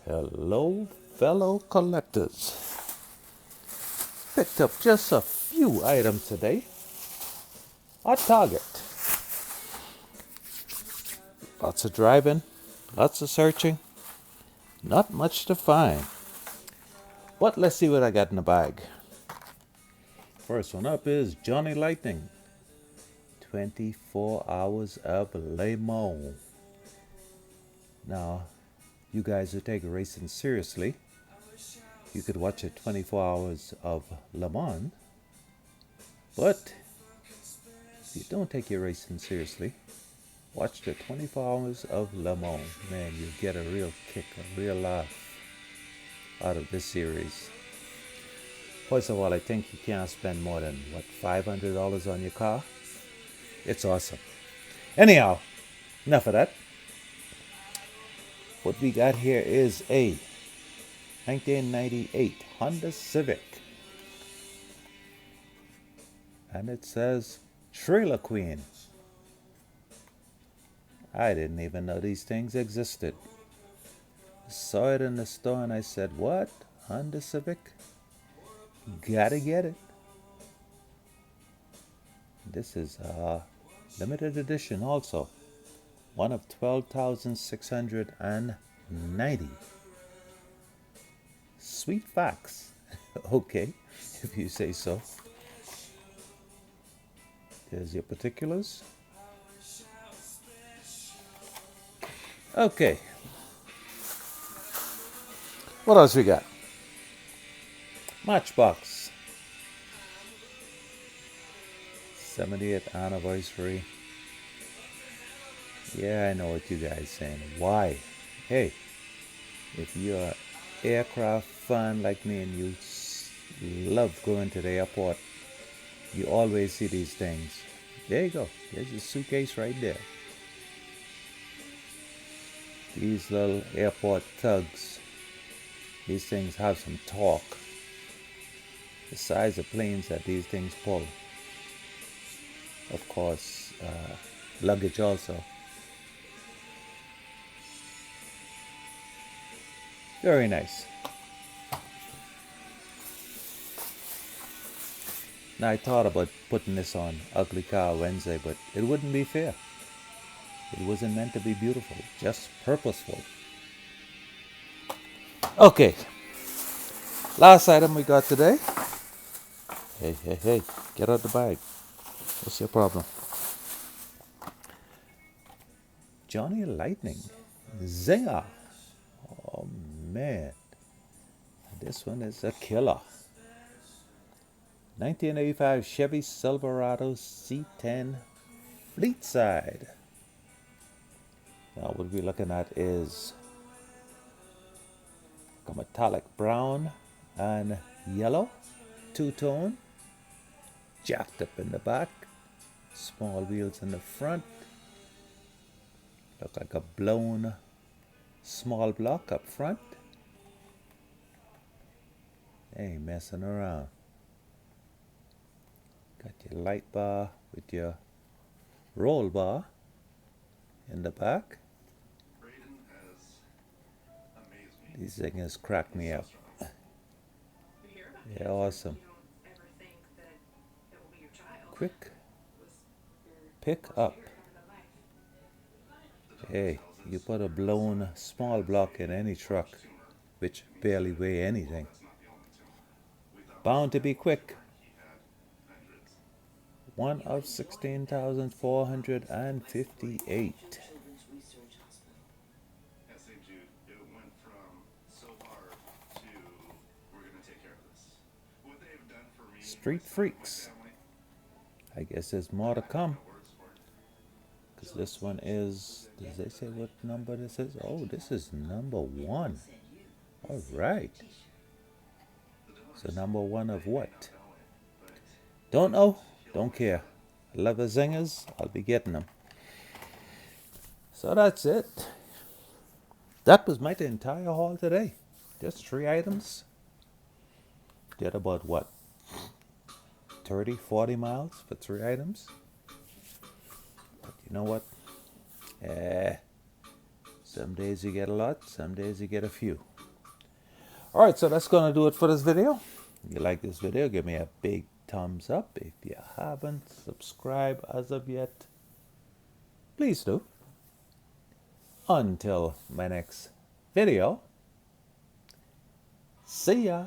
Hello, fellow collectors. Picked up just a few items today at Target. Lots of driving, lots of searching, not much to find. But let's see what I got in the bag. First one up is Johnny Lightning. 24 hours of Le Mans. Now, you guys who take racing seriously, you could watch it 24 hours of Le Mans. But if you don't take your racing seriously, watch the 24 hours of Le Mans. Man, you get a real kick, a real laugh out of this series. First of all, I think you can't spend more than, $500 on your car? It's awesome. Anyhow, enough of that. What we got here is a 1998 Honda Civic. And it says Trailer Queen. I didn't even know these things existed. Saw it in the store and I said, what? Honda Civic? Gotta get it. This is a limited edition also. One of 12,690. Sweet facts. Okay, if you say so. There's your particulars. Okay. What else we got? Matchbox. 70th anniversary. Yeah, I know what you guys saying. Why? Hey, if you're an aircraft fan like me and you love going to the airport, you always see these things. There you go. There's your suitcase right there. These little airport tugs. These things have some torque. The size of planes that these things pull. Of course, luggage also. Very nice. Now I thought about putting this on Ugly Car Wednesday, but it wouldn't be fair. It wasn't meant to be beautiful, just purposeful. Okay. Last item we got today. Hey, get out the bag. What's your problem? Johnny Lightning. Zinger. Oh man. This one is a killer. 1985 Chevy Silverado C10 Fleet Side. Now what we're looking at is a metallic brown and yellow, two-tone, jacked up in the back, small wheels in the front, look like a blown small block up front. Ain't messing around. Got your light bar with your roll bar in the back. These things crack me up. They're awesome. Quick pick up. Hey, you put a blown small block in any truck, which barely weigh anything. Bound to be quick. One of 16,458. Street Freaks. I guess there's more to come. Because this one is, does they say what number this is? Oh, this is number 1. All right. So number 1 of what? Don't know. Don't care. I love the zingers. I'll be getting them. So that's it. That was my entire haul today. Just 3 items. Did about what? 30, 40 miles for 3 items. But you know what? Some days you get a lot, some days you get a few. Alright, so that's going to do it for this video. If you like this video, give me a big thumbs up. If you haven't subscribed as of yet, please do. Until my next video, see ya.